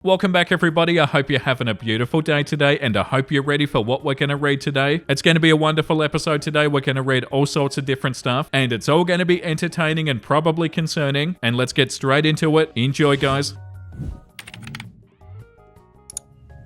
Welcome back everybody, I hope you're having a beautiful day today and I hope you're ready for what we're going to read today. It's going to be a wonderful episode today, we're going to read all sorts of different stuff and it's all going to be entertaining and probably concerning, and let's get straight into it. Enjoy guys.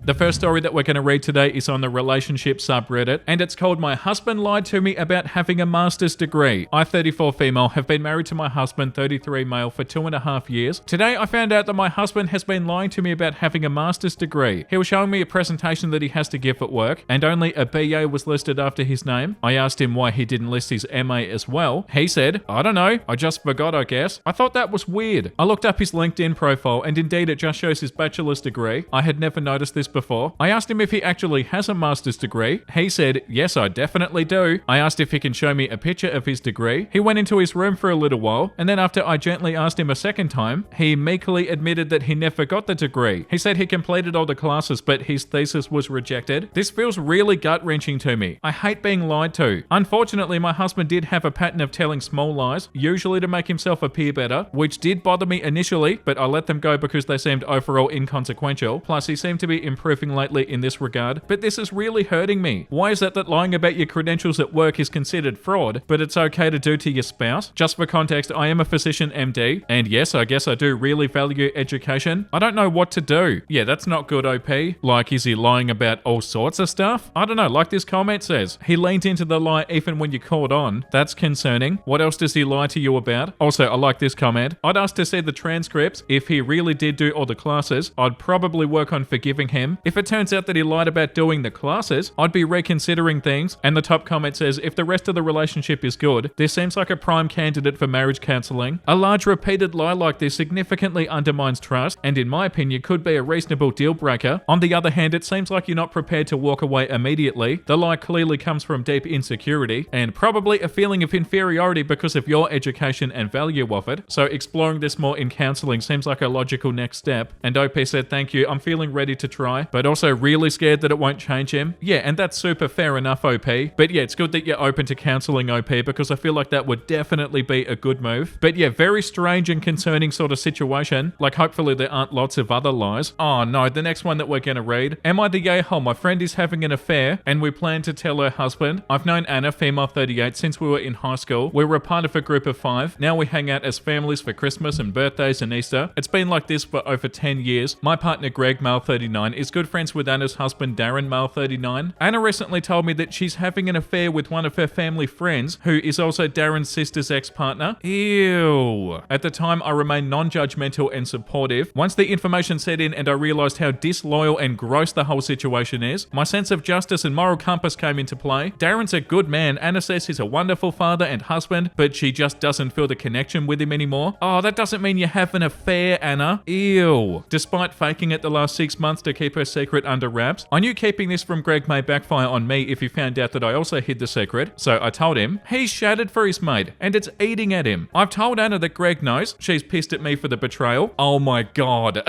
The first story that we're going to read today is on the relationship subreddit, and it's called "My Husband Lied to Me About Having a Master's Degree. I, 34 female, have been married to my husband, 33 male, for 2.5 years. Today, I found out that my husband has been lying to me about having a master's degree. He was showing me a presentation that he has to give at work, and only a BA was listed after his name. I asked him why he didn't list his MA as well. He said, "I don't know, I just forgot, I guess." I thought that was weird. I looked up his LinkedIn profile, and indeed it just shows his bachelor's degree. I had never noticed this before. I asked him if he actually has a master's degree. He said, "Yes, I definitely do." I asked if he can show me a picture of his degree. He went into his room for a little while, and then after I gently asked him a second time, he meekly admitted that he never got the degree. He said he completed all the classes, but his thesis was rejected. This feels really gut-wrenching to me. I hate being lied to. Unfortunately, my husband did have a pattern of telling small lies, usually to make himself appear better, which did bother me initially, but I let them go because they seemed overall inconsequential. Plus, he seemed to be improving lately in this regard, but this is really hurting me. Why is it that lying about your credentials at work is considered fraud, but it's okay to do to your spouse? Just for context, I am a physician MD, and yes, I guess I do really value education. I don't know what to do. Yeah, that's not good, OP. Like, is he lying about all sorts of stuff? I don't know, like this comment says. He leaned into the lie even when you caught on. That's concerning. What else does he lie to you about? Also, I like this comment. I'd ask to see the transcripts. If he really did do all the classes, I'd probably work on forgiving him. If it turns out that he lied about doing the classes, I'd be reconsidering things. And the top comment says, "If the rest of the relationship is good, this seems like a prime candidate for marriage counseling. A large repeated lie like this significantly undermines trust, and in my opinion could be a reasonable deal breaker. On the other hand, it seems like you're not prepared to walk away immediately. The lie clearly comes from deep insecurity, and probably a feeling of inferiority because of your education and value of it. So exploring this more in counseling seems like a logical next step." And OP said, "Thank you, I'm feeling ready to try, but also really scared that it won't change him." Yeah, and that's super fair enough, OP. But yeah, it's good that you're open to counseling, OP, because I feel like that would definitely be a good move. But yeah, very strange and concerning sort of situation. Like, hopefully there aren't lots of other lies. Oh no, the next one that we're gonna read. "Am I the a-hole? My friend is having an affair and we plan to tell her husband. I've known Anna, female 38, since we were in high school. We were a part of a group of 5. Now we hang out as families for Christmas and birthdays and Easter. It's been like this for over 10 years. My partner Greg, male 39, is good friends with Anna's husband Darren, male 39. Anna recently told me that she's having an affair with one of her family friends, who is also Darren's sister's ex-partner. Ew. At the time, I remained non-judgmental and supportive. Once the information set in and I realized how disloyal and gross the whole situation is, my sense of justice and moral compass came into play. Darren's a good man. Anna says he's a wonderful father and husband, but she just doesn't feel the connection with him anymore. Oh, that doesn't mean you have an affair, Anna. Ew. Despite faking it the last 6 months to keep her secret under wraps, I knew keeping this from Greg may backfire on me if he found out that I also hid the secret, so I told him. He's shattered for his mate, and it's eating at him. I've told Anna that Greg knows. She's pissed at me for the betrayal." Oh my god.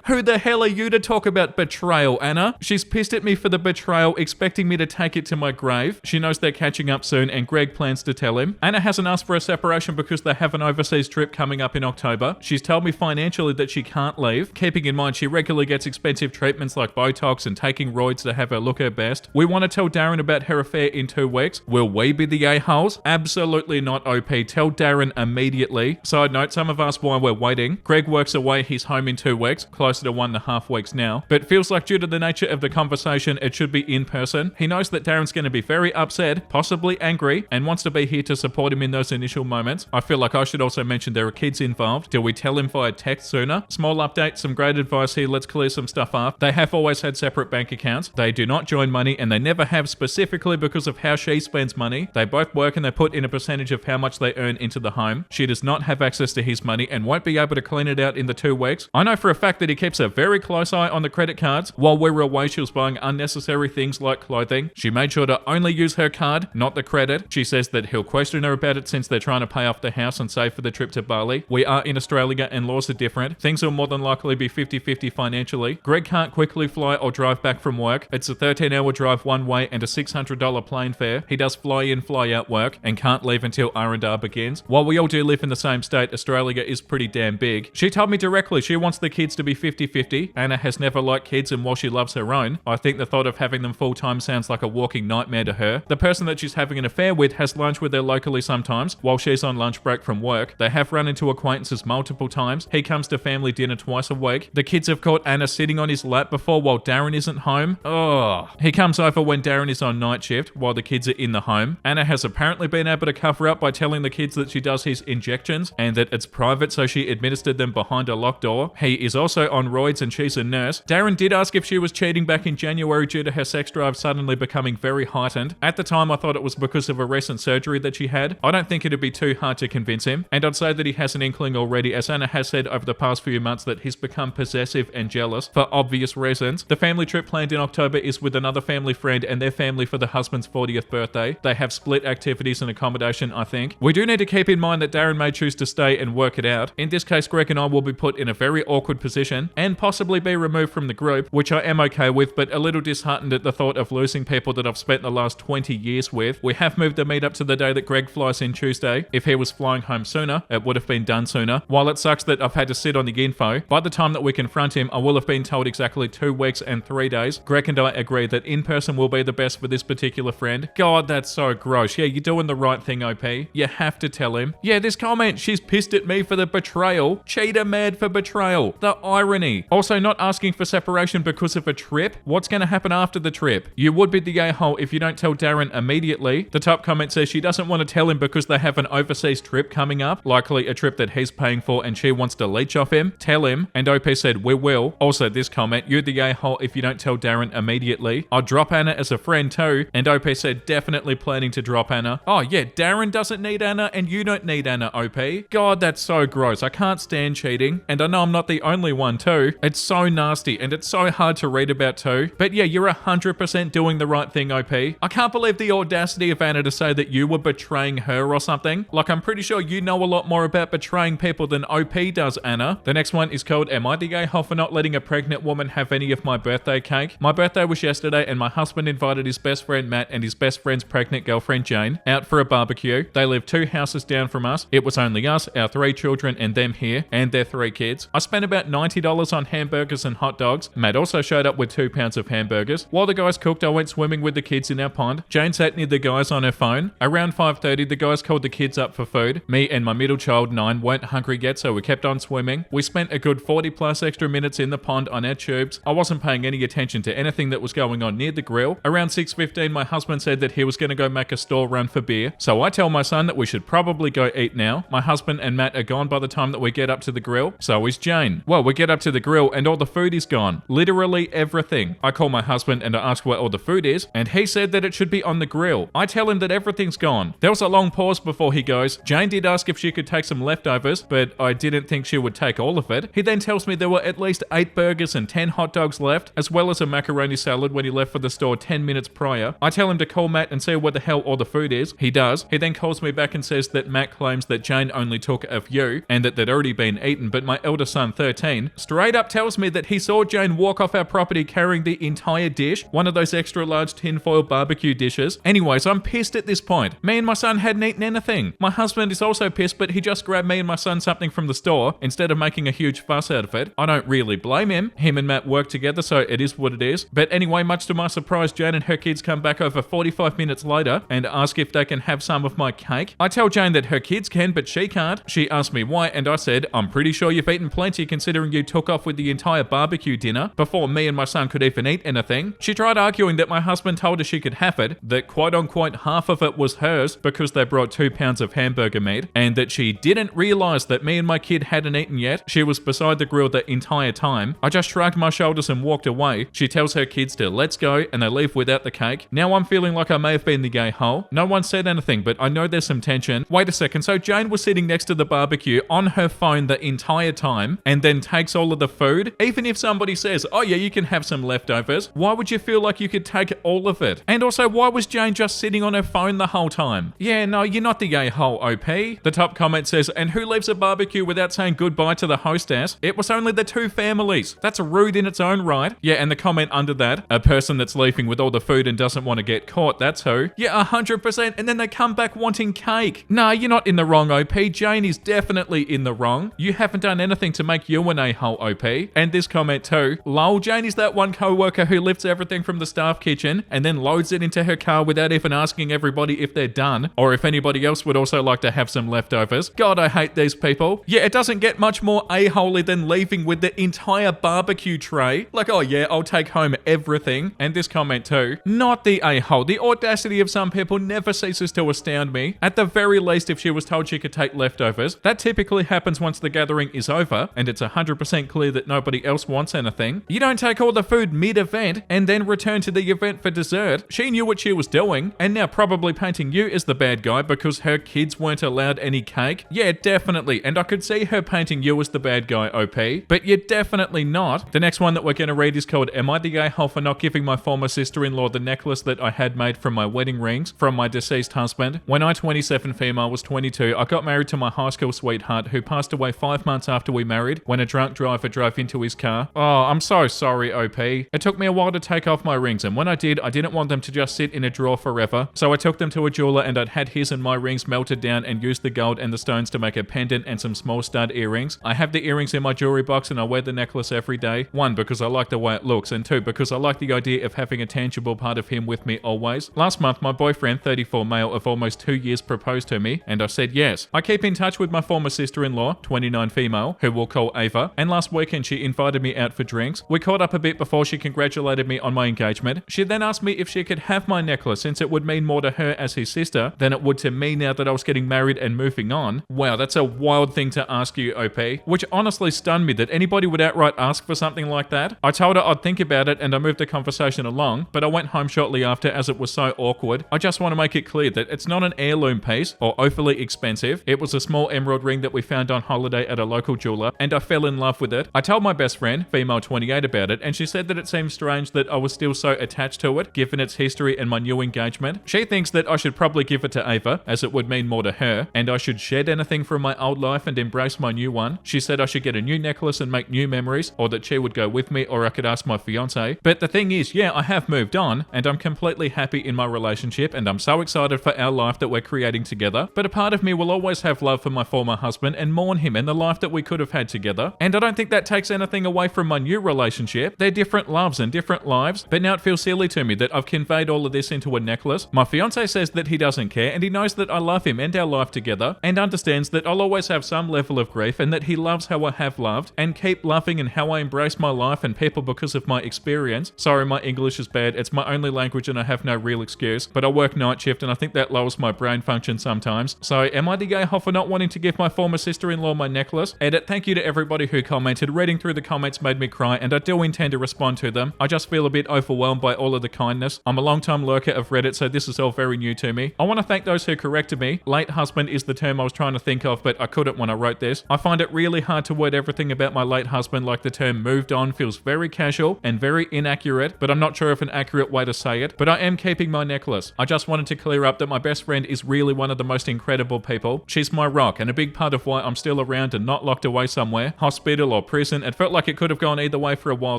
Who the hell are you to talk about betrayal, Anna? She's pissed at me for the betrayal, expecting me to take it to my grave. She knows they're catching up soon, and Greg plans to tell him. Anna hasn't asked for a separation because they have an overseas trip coming up in October. She's told me financially that she can't leave, keeping in mind she regularly gets expensive treatments like Botox and taking roids to have her look her best. We want to tell Darren about her affair in 2 weeks. Will we be the a-holes? Absolutely not, OP. Tell Darren immediately. Side note, some have asked why we're waiting. Greg works away. He's home in 2 weeks, closer to 1.5 weeks now. But feels like due to the nature of the conversation, it should be in person. He knows that Darren's going to be very upset, possibly angry, and wants to be here to support him in those initial moments. I feel like I should also mention there are kids involved. Do we tell him via text sooner? Small update, some great advice here. Let's clear some stuff up. They have always had separate bank accounts. They do not join money, and they never have, specifically because of how she spends money. They both work and they put in a percentage of how much they earn into the home. She does not have access to his money and won't be able to clean it out in the 2 weeks. I know for a fact that he keeps a very close eye on the credit cards. While we were away, she was buying unnecessary things like clothing. She made sure to only use her card, not the credit. She says that he'll question her about it since they're trying to pay off the house and save for the trip to Bali. We are in Australia and laws are different. Things will more than likely be 50-50 financially. Greg can't can't quickly fly or drive back from work. It's a 13-hour drive one way and a $600 plane fare. He does fly-in, fly-out work and can't leave until R&R begins. While we all do live in the same state, Australia is pretty damn big. She told me directly she wants the kids to be 50-50. Anna has never liked kids, and while she loves her own, I think the thought of having them full-time sounds like a walking nightmare to her. The person that she's having an affair with has lunch with her locally sometimes while she's on lunch break from work. They have run into acquaintances multiple times. He comes to family dinner twice a week. The kids have caught Anna sitting on his lap before while Darren isn't home. Oh. He comes over when Darren is on night shift while the kids are in the home. Anna has apparently been able to cover up by telling the kids that she does his injections and that it's private, so she administered them behind a locked door. He is also on roids and she's a nurse. Darren did ask if she was cheating back in January due to her sex drive suddenly becoming very heightened. At the time, I thought it was because of a recent surgery that she had. I don't think it'd be too hard to convince him, and I'd say that he has an inkling already, as Anna has said over the past few months that he's become possessive and jealous for obvious reasons. The family trip planned in October is with another family friend and their family for the husband's 40th birthday. They have split activities and accommodation, I think. We do need to keep in mind that Darren may choose to stay and work it out. In this case, Greg and I will be put in a very awkward position and possibly be removed from the group, which I am okay with, but a little disheartened at the thought of losing people that I've spent the last 20 years with. We have moved the meetup to the day that Greg flies in Tuesday. If he was flying home sooner, it would have been done sooner. While it sucks that I've had to sit on the info, by the time that we confront him, I will have been told exactly 2 weeks and 3 days. Greg and I agree that in person will be the best for this particular friend. God, that's so gross. Yeah, you're doing the right thing, OP. You have to tell him. Yeah, this comment, she's pissed at me for the betrayal. Cheater mad for betrayal. The irony. Also, not asking for separation because of a trip. What's going to happen after the trip? You would be the a-hole if you don't tell Darren immediately. The top comment says she doesn't want to tell him because they have an overseas trip coming up, likely a trip that he's paying for, and she wants to leech off him. Tell him. And OP said, we will. Also, this comment, you're the a-hole if you don't tell Darren immediately. I'll drop Anna as a friend too. And OP said, definitely planning to drop Anna. Oh yeah, Darren doesn't need Anna and you don't need Anna, OP. God, that's so gross. I can't stand cheating. And I know I'm not the only one too. It's so nasty and it's so hard to read about too. But yeah, you're 100% doing the right thing, OP. I can't believe the audacity of Anna to say that you were betraying her or something. Like, I'm pretty sure you know a lot more about betraying people than OP does, Anna. The next one is called, am I the a-hole for not letting a pregnant woman have any of my birthday cake? My birthday was yesterday and my husband invited his best friend Matt and his best friend's pregnant girlfriend Jane out for a barbecue. They live 2 houses down from us. It was only us, our 3 children, and them here, and their 3 kids. I spent about $90 on hamburgers and hot dogs. Matt also showed up with 2 pounds of hamburgers. While the guys cooked, I went swimming with the kids in our pond. Jane sat near the guys on her phone. Around 5:30, the guys called the kids up for food. Me and my middle child, 9, weren't hungry yet, so we kept on swimming. We spent a good 40 plus extra minutes in the pond on our tubes. I wasn't paying any attention to anything that was going on near the grill. Around 6:15, my husband said that he was going to go make a store run for beer. So I tell my son that we should probably go eat now. My husband and Matt are gone by the time that we get up to the grill. So is Jane. Well, we get up to the grill and all the food is gone. Literally everything. I call my husband and I ask where all the food is, and he said that it should be on the grill. I tell him that everything's gone. There was a long pause before he goes, Jane did ask if she could take some leftovers, but I didn't think she would take all of it. He then tells me there were at least 8 burgers and 10 hot dogs left, as well as a macaroni salad when he left for the store 10 minutes prior. I tell him to call Matt and see where the hell all the food is. He does. He then calls me back and says that Matt claims that Jane only took a few and that they'd already been eaten, but my elder son, 13, straight up tells me that he saw Jane walk off our property carrying the entire dish, one of those extra large tinfoil barbecue dishes. Anyways, I'm pissed at this point. Me and my son hadn't eaten anything. My husband is also pissed, but he just grabbed me and my son something from the store instead of making a huge fuss out of it. I don't really blame him. Him and Matt work together, so it is what it is. But anyway, much to my surprise, Jane and her kids come back over 45 minutes later and ask if they can have some of my cake. I tell Jane that her kids can, but she can't. She asked me why, and I said, I'm pretty sure you've eaten plenty considering you took off with the entire barbecue dinner before me and my son could even eat anything. She tried arguing that my husband told her she could have it, that quote unquote half of it was hers because they brought 2 pounds of hamburger meat, and that she didn't realize that me and my kid hadn't eaten yet. She was beside the grill the entire time. I just shrugged my shoulders and walked away. She tells her kids to let's go, and they leave without the cake. Now I'm feeling like I may have been the gay hole. No one said anything, but I know there's some tension. Wait a second, so Jane was sitting next to the barbecue on her phone the entire time and then takes all of the food? Even if somebody says, oh yeah, you can have some leftovers, why would you feel like you could take all of it? And also, why was Jane just sitting on her phone the whole time? Yeah, no, you're not the gay hole, OP. The top comment says, and who leaves a barbecue without saying goodbye to the hostess? It was only the 2 families. That's rude in its own right. Yeah, and the comment under that, a person that's leaving with all the food and doesn't want to get caught, that's who. Yeah, 100%, and then they come back wanting cake. Nah, you're not in the wrong, OP. Jane is definitely in the wrong. You haven't done anything to make you an a-hole, OP. And this comment too, lol, Jane is that one co-worker who lifts everything from the staff kitchen and then loads it into her car without even asking everybody if they're done, or if anybody else would also like to have some leftovers. God, I hate these people. Yeah, it doesn't get much more a-holey than leaving with the entire barbecue tray. Like, oh yeah, I'll take home everything. And this comment too, not the a-hole. The audacity of some people never ceases to astound me. At the very least, if she was told she could take leftovers, that typically happens once the gathering is over and it's 100% clear that nobody else wants anything. You don't take all the food mid-event and then return to the event for dessert. She knew what she was doing and now probably painting you as the bad guy because her kids weren't allowed any cake. Yeah, definitely. And I could see her painting you as the bad guy, OP, but you're definitely not. The next one that we're going to read is called, Am I the a-hole for not giving my former sister-in-law the necklace that I had made from my wedding rings from my deceased husband? When I, 27 female, was 22, I got married to my high school sweetheart who passed away 5 months after we married when a drunk driver drove into his car. Oh, I'm so sorry, OP. It took me a while to take off my rings, and when I did, I didn't want them to just sit in a drawer forever, so I took them to a jeweler and I'd had his and my rings melted down and used the gold and the stones to make a pendant and some small stud earrings. I have the earrings in my jewelry box and I wear the necklace every day. 1, because I like the way it looks, and 2, because I like the idea of having a tangible part of him with me always. Last month, my boyfriend, 34 male of almost 2 years, proposed to me, and I said yes. I keep in touch with my former sister-in-law, 29 female, who we'll call Ava, and last weekend she invited me out for drinks. We caught up a bit before she congratulated me on my engagement. She then asked me if she could have my necklace since it would mean more to her as his sister than it would to me now that I was getting married and moving on. Wow, that's a wild thing to ask you, OP, which honestly stunned me that anybody would outright ask for something like that. I told her I'd think about it and I moved the conversation along, but I went home shortly after as it was so awkward. I just want to make it clear that it's not an heirloom piece or overly expensive. It was a small emerald ring that we found on holiday at a local jeweler and I fell in love with it. I told my best friend, female 28, about it and she said that it seemed strange that I was still so attached to it given its history and my new engagement. She thinks that I should probably give it to Ava as it would mean more to her and I should shed anything from my old life and embrace my new one. She said I should get a new necklace and make new memories, or that she would go with me, or I could ask my fiance. But the thing is, yeah, I have moved on and I'm completely happy in my relationship and I'm so excited for our life that we're creating together. But a part of me will always have love for my former husband and mourn him and the life that we could have had together. And I don't think that takes anything away from my new relationship. They're different loves and different lives, but now it feels silly to me that I've conveyed all of this into a necklace. My fiance says that he doesn't care and he knows that I love him and our life together and understands that I'll always have some level of grief and that he loves how I have loved and keep loving and how I embrace my life and people because of my experience. Sorry, my English is bad. It's my only language and I have no real excuse, but I work night shift and I think that lowers my brain function sometimes. So am I the a-hole for not wanting to give my former sister-in-law my necklace? Edit, thank you to everybody who commented. Reading through the comments made me cry and I do intend to respond to them. I just feel a bit overwhelmed by all of the kindness. I'm a long-time lurker of Reddit, so this is all very new to me. I want to thank those who corrected me. Late husband is the term I was trying to think of, but I couldn't when I wrote this. I find it really hard to word everything about my late husband, like the term moved on feels very casual and very inaccurate, but I'm not sure of an accurate way to say it. But I am keeping my necklace. I just wanted to clear up that my best friend is really one of the most incredible people. She's my rock and a big part of why I'm still around and not locked away somewhere, hospital or prison. It felt like it could have gone either way for a while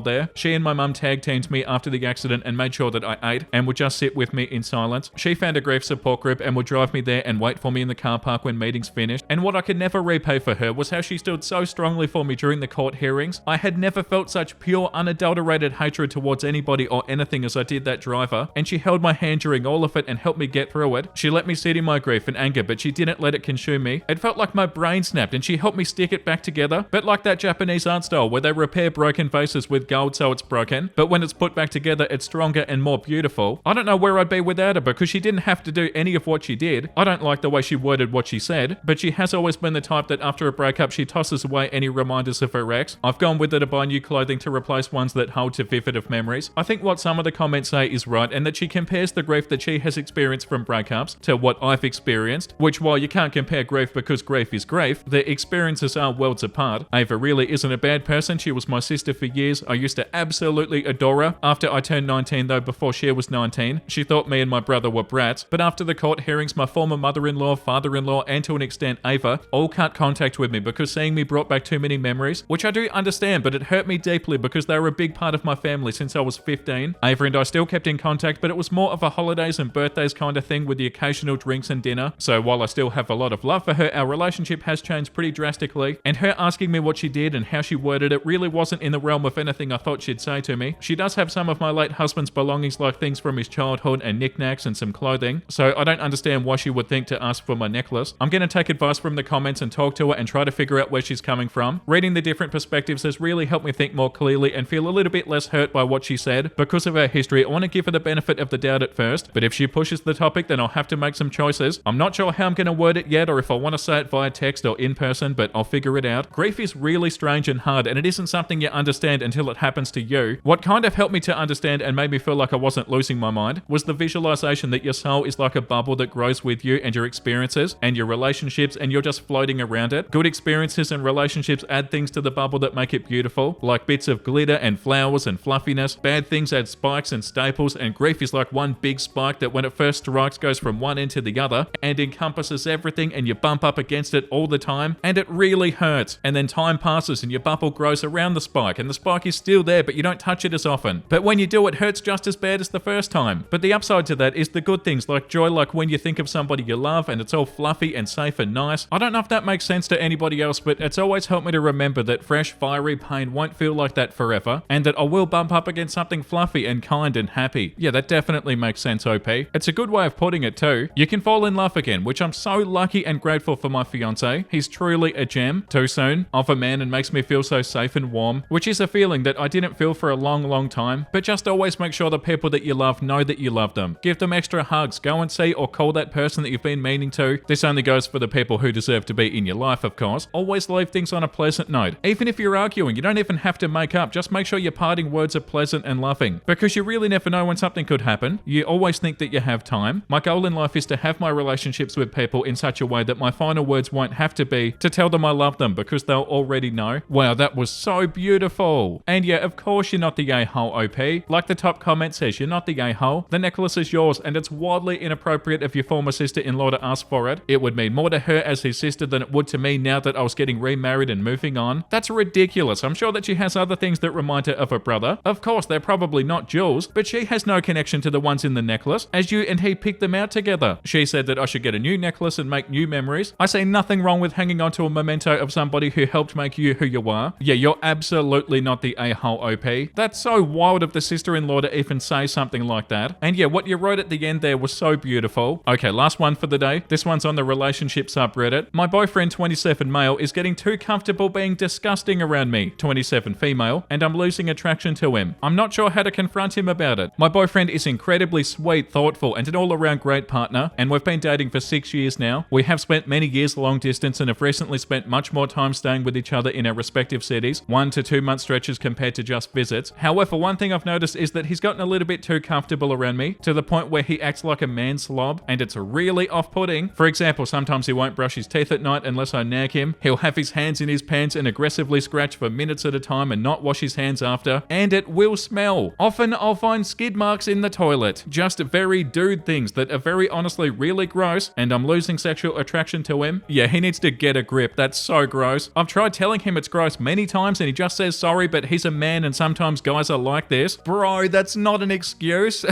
there. She and my mum tag teamed me after the accident and made sure that I ate and would just sit with me in silence. She found a grief support group and would drive me there and wait for me in the car park when meetings finished. And what I could never repay for her was how she stood so strongly for me during the court hearings. I had never felt such pure, unadulterated hatred towards anybody or anything as I did that driver, and she held my hand during all of it and helped me get through it. She let me sit in my grief and anger, but she didn't let it consume me. It felt like my brain snapped and she helped me stick it back together, but like that Japanese art style where they repair broken vases with gold so it's broken, but when it's put back together it's stronger and more beautiful. I don't know where I'd be without her because she didn't have to do any of what she did. I don't like the way she worded what she said, but she has always been the type that after a breakup she tosses away any reminders of her ex. I've gone with her to buy new clothing to replace ones that hold to vivid of memories. I think what some of the comments say is right, and that she compares the grief that she has experienced from breakups to what I've experienced, which while you can't compare grief because grief is grief, the experiences are worlds apart. Ava really isn't a bad person. She was my sister for years. I used to absolutely adore her. After I turned 19 though, before she was 19, she thought me and my brother were brats, but after the court hearings, my former mother-in-law, father-in-law, and to an extent Ava, all cut contact with me because seeing me brought back too many memories, which I do understand, but it hurt me deep deeply because they were a big part of my family since I was 15. Ava and I still kept in contact, but it was more of a holidays and birthdays kind of thing with the occasional drinks and dinner. So while I still have a lot of love for her, our relationship has changed pretty drastically, and her asking me what she did and how she worded it really wasn't in the realm of anything I thought she'd say to me. She does have some of my late husband's belongings, like things from his childhood and knickknacks and some clothing, so I don't understand why she would think to ask for my necklace. I'm going to take advice from the comments and talk to her and try to figure out where she's coming from. Reading the different perspectives has really helped me think more clearly and feel a little bit less hurt by what she said. Because of her history, I want to give her the benefit of the doubt at first, but if she pushes the topic, then I'll have to make some choices. I'm not sure how I'm going to word it yet, or if I want to say it via text or in person, but I'll figure it out. Grief is really strange and hard, and it isn't something you understand until it happens to you. What kind of helped me to understand and made me feel like I wasn't losing my mind was the visualization that your soul is like a bubble that grows with you and your experiences and your relationships, and you're just floating around it. Good experiences and relationships add things to the bubble that make it beautiful, like bits of glitter and flowers and fluffiness. Bad things add spikes and staples, and grief is like one big spike that when it first strikes goes from one end to the other and encompasses everything, and you bump up against it all the time, and it really hurts. And then time passes and your bubble grows around the spike, and the spike is still there, but you don't touch it as often. But when you do, it hurts just as bad as the first time. But the upside to that is the good things, like joy, like when you think of somebody you love and it's all fluffy and safe and nice. I don't know if that makes sense to anybody else, but it's always helped me to remember that fresh, fiery pain won't feel like that forever, and that I will bump up against something fluffy and kind and happy. Yeah, that definitely makes sense, OP. It's a good way of putting it too. You can fall in love again, which I'm so lucky and grateful for my fiance. He's truly a gem. Too soon of a man, and makes me feel so safe and warm, which is a feeling that I didn't feel for a long time. But just always make sure the people that you love know that you love them. Give them extra hugs. Go and see or call that person that you've been meaning to. This only goes for the people who deserve to be in your life, of course. Always leave things on a pleasant note. Even if you're arguing, you don't even have to make up. Just make sure your parting words are pleasant and loving, because you really never know when something could happen. You always think that you have time. My goal in life is to have my relationships with people in such a way that my final words won't have to be to tell them I love them, because they'll already know. Wow, that was so beautiful. And yeah, of course you're not the a-hole, OP. Like the top comment says, you're not the a-hole. The necklace is yours, and it's wildly inappropriate of your former sister-in-law to ask for it. It would mean more to her as his sister than it would to me now that I was getting remarried and moving on. That's ridiculous. I'm sure that she has other things that remind her of her brother. Of course, they're probably not jewels, but she has no connection to the ones in the necklace, as you and he picked them out together. She said that I should get a new necklace and make new memories. I say nothing wrong with hanging on to a memento of somebody who helped make you who you are. Yeah, you're absolutely not the a-hole, OP. That's so wild of the sister-in-law to even say something like that. And yeah, what you wrote at the end there was so beautiful. Okay, last one for the day. This one's on the relationship subreddit. My boyfriend, 27 male, is getting too comfortable being disgusting around me, 27 female, and I'm losing attraction to him. I'm not sure how to confront him about it. My boyfriend is incredibly sweet, thoughtful, and an all-around great partner, and we've been dating for 6 years now. We have spent many years long distance and have recently spent much more time staying with each other in our respective cities, 1 to 2 month stretches compared to just visits. However, one thing I've noticed is that he's gotten a little bit too comfortable around me, to the point where he acts like a man slob, and it's really off-putting. For example, sometimes he won't brush his teeth at night unless I nag him. He'll have his hands in his pants and aggressively scratch for minutes at a time and not wash his hands after, and it will smell. Often I'll find skid marks in the toilet. Just very dude things that are very honestly really gross, and I'm losing sexual attraction to him. Yeah, he needs to get a grip. That's so gross. I've tried telling him it's gross many times and he just says sorry, but he's a man and sometimes guys are like this. Bro, that's not an excuse.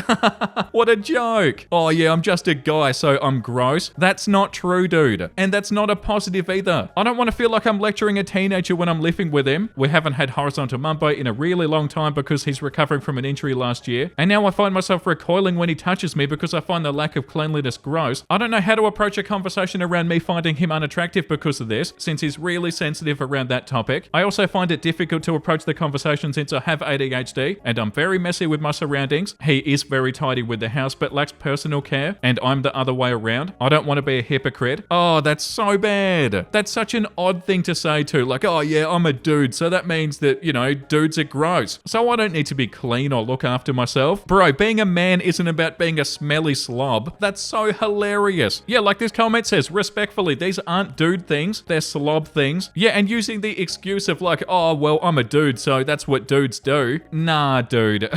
What a joke. Oh yeah, I'm just a guy, so I'm gross. That's not true, dude. And that's not a positive either. I don't want to feel like I'm lecturing a teenager when I'm living with him. We haven't had horizontal mumbo in a really long time because he's recovering from an injury last year. And now I find myself recoiling when he touches me because I find the lack of cleanliness gross. I don't know how to approach a conversation around me finding him unattractive because of this, since he's really sensitive around that topic. I also find it difficult to approach the conversation since I have ADHD and I'm very messy with my surroundings. He is very tidy with the house but lacks personal care, and I'm the other way around. I don't want to be a hypocrite. Oh, that's so bad. That's such an odd thing to say too. Like, oh yeah, I'm a dude, so that means that, you know, dudes are gross. So I don't need to be clean or look after myself. Bro, being a man isn't about being a smelly slob. That's so hilarious. Yeah, like this comment says, respectfully, these aren't dude things, they're slob things. Yeah, and using the excuse of like, oh, well, I'm a dude, so that's what dudes do. Nah, dude.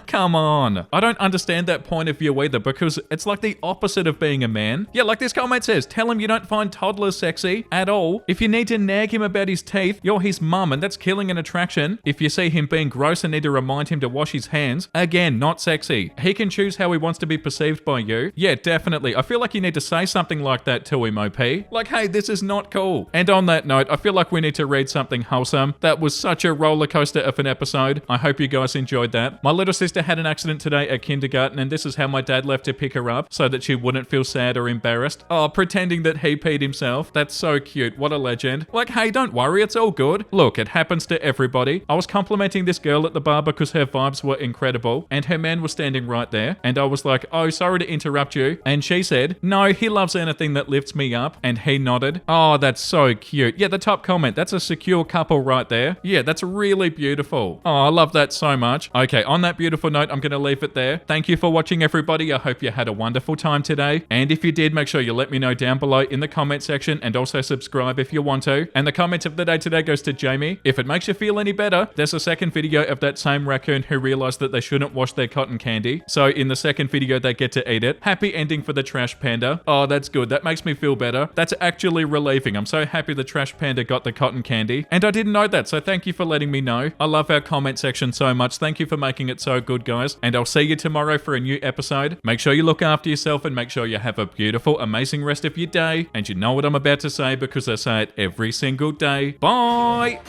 Come on. I don't understand that point of view either, because it's like the opposite of being a man. Yeah, like this comment says, tell him you don't find toddlers sexy at all. If you need to nag him about his teeth, you're his mum, and that's killing an attraction caption, if you see him being gross and need to remind him to wash his hands, again, not sexy. He can choose how he wants to be perceived by you. Yeah, definitely. I feel like you need to say something like that to him, OP. Like, hey, this is not cool. And on that note, I feel like we need to read something wholesome. That was such a roller coaster of an episode. I hope you guys enjoyed that. My little sister had an accident today at kindergarten, and this is how my dad left to pick her up so that she wouldn't feel sad or embarrassed. Oh, pretending that he peed himself. That's so cute. What a legend. Like, hey, don't worry, it's all good. Look, it happens to everybody. I was complimenting this girl at the bar because her vibes were incredible, and her man was standing right there, and I was like, oh, sorry to interrupt you. And she said, no, he loves anything that lifts me up, and he nodded. Oh, that's so cute. Yeah, the top comment, that's a secure couple right there. Yeah, that's really beautiful. Oh, I love that so much. Okay, on that beautiful note, I'm going to leave it there. Thank you for watching, everybody. I hope you had a wonderful time today. And if you did, make sure you let me know down below in the comment section, and also subscribe if you want to. And the comment of the day today goes to Jamie. If it makes you feel any better, there's a second video of that same raccoon who realized that they shouldn't wash their cotton candy. So in the second video, they get to eat it. Happy ending for the trash panda. Oh, that's good. That makes me feel better. That's actually relieving. I'm so happy the trash panda got the cotton candy. And I didn't know that, so thank you for letting me know. I love our comment section so much. Thank you for making it so good, guys. And I'll see you tomorrow for a new episode. Make sure you look after yourself and make sure you have a beautiful, amazing rest of your day. And you know what I'm about to say because I say it every single day. Bye!